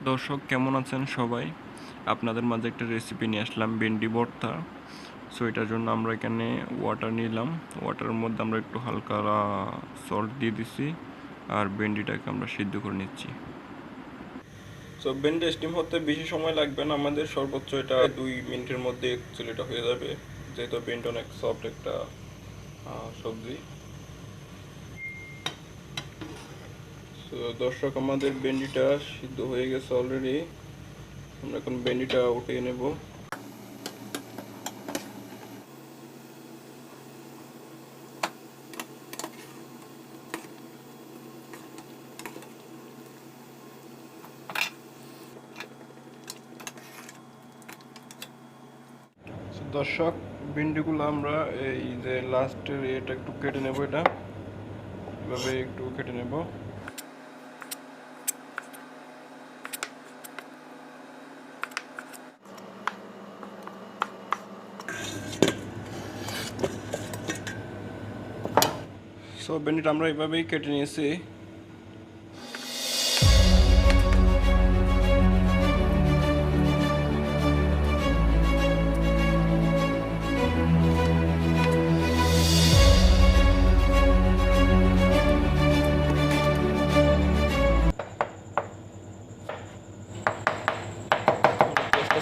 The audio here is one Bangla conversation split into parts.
দর্শক কেমন আছেন সবাই? আপনাদের মাঝে একটা রেসিপি নিয়ে আসলাম ভেন্ডি ভর্তা। সো এটার জন্য আমরা এখানে ওয়াটার নিলাম। ওয়াটারের মধ্যে আমরা একটু হালকা সল্ট দিয়ে দিছি আর ভেন্ডিটাকে আমরা সিদ্ধ করে নিচ্ছি। সো ভেন্ডি স্টিম হতে বেশি সময় লাগবে না, আমাদের সর্বোচ্চ এটা 2 মিনিটের মধ্যে অ্যাকচুয়ালি এটা হয়ে যাবে, যেহেতু ভেন্ডি অনেক সফট একটা সবজি। তো দর্শক আমাদের ভেন্ডিটা সিদ্ধ হয়ে গেছে অলরেডি। আমরা এখন ভেন্ডিটা উঠিয়ে নেব। দর্শক ভেন্ডিগুলো আমরা এই যে লাস্টের এটা একটু কেটে নেব, এটা এভাবে একটু কেটে নেব। সো ভেন্ডিটা আমরা এভাবেই কেটে নিয়েছি।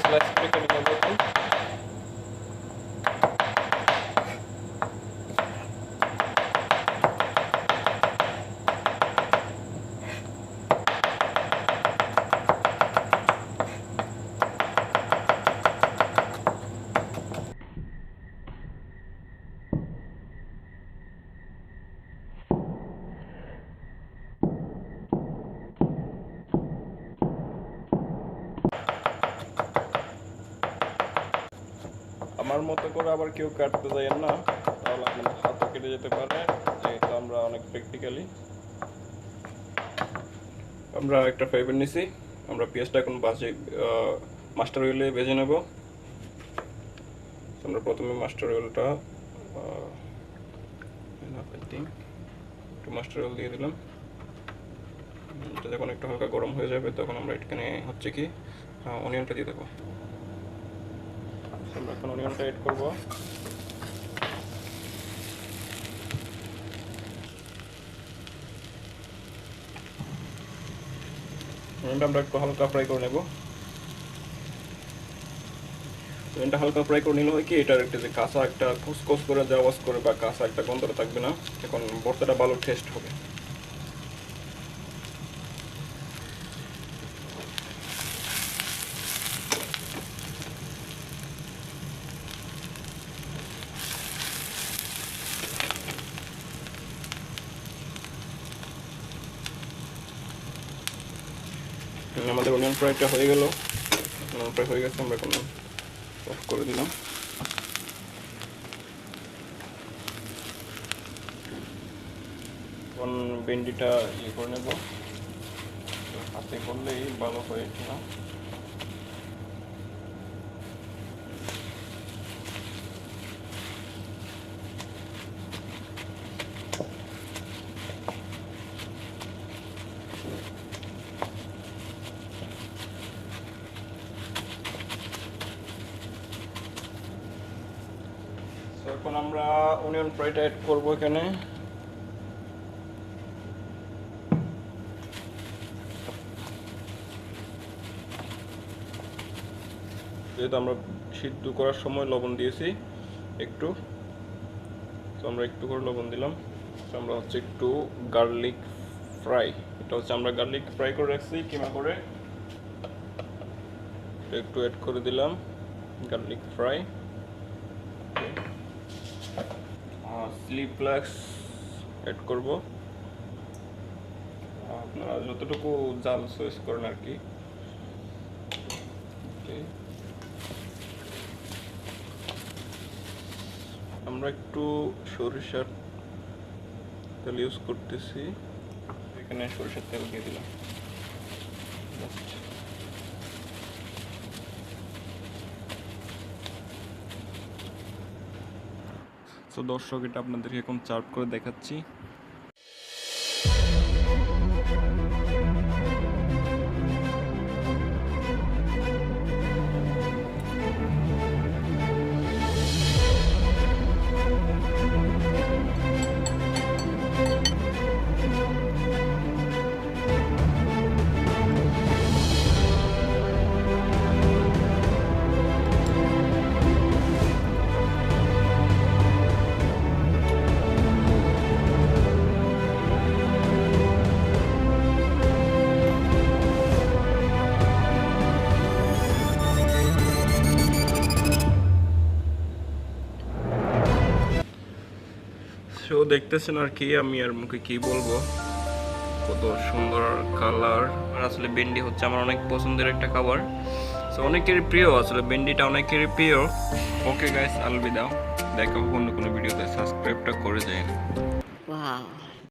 স্লাইস করে কেটে নেব এখন। আমার মতো করে আবার কেউ কাটতে যায় না, তাহলে আপনার হাতও কেটে যেতে পারে, যেহেতু আমরা অনেক প্র্যাকটিক্যালি। আমরা একটা ফ্রাই প্যান নিছি, আমরা পেঁয়াজটা এখন মাস্টার অয়েলে ভেজে নেব। আমরা প্রথমে মাস্টার অয়েলটা একটু মাস্টার অয়েল দিয়ে দিলাম। এটা যখন একটু হালকা গরম হয়ে যাবে তখন আমরা এখানে হচ্ছে কি অনিয়নটা দিয়ে দেবো। আমরা এখন অনিয়নটা এড করবো। অনিয়নটা আমরা একটু হালকা ফ্রাই করে নেব। অনিয়নটা হালকা ফ্রাই করে নিলে হয় কি, এটার একটা যে কাঁচা একটা কুচকুচ করে যে আওয়াজ করে বা কাঁচা একটা গন্ধটা থাকবে না, এখন ভর্তাটা ভালো টেস্ট হবে। আমাদের অনিয়ন ফ্রাইটা হয়ে গেল, অনিয়ন ফ্রাই হয়ে গেছে, আমরা এখন অফ করে দিলাম। এখন ভেন্ডিটা ইয়ে করে নেব, হাতে করলেই ভালো হয় না। এখন আমরা অনিয়ন ফ্রাইটা অ্যাড করবো এখানে। যেহেতু আমরা সিদ্ধ করার সময় লবণ দিয়েছি একটু, তো আমরা একটু করে লবণ দিলাম। আমরা হচ্ছে একটু গার্লিক ফ্রাই, এটা হচ্ছে আমরা গার্লিক ফ্রাই করে রাখছি কিমা করে, একটু অ্যাড করে দিলাম garlic fry. Chilli flakes add করব, আপনারা যতটুকু জাল চয়েস করেন আর কি। আমরা একটু সরিষার তেল ইউজ করতেছি, এখানে সরিষার তেল দিয়ে দিলাম। তো দর্শক এটা আপনাদেরকে এখন চার্ট করে দেখাচ্ছি। দেখতেছেন আর কি, আমি আর মুখে কি বলবো, কত সুন্দর কালার। আর আসলে ভেন্ডি হচ্ছে আমার অনেক পছন্দের একটা খাবার, সো অনেকেরই প্রিয়, আসলে ভেন্ডিটা অনেকেরই প্রিয়। ওকে গাইস, আলবিদা, দেখা হবে অন্য কোনো ভিডিওতে, সাবস্ক্রাইবটা করে যাই। Wow.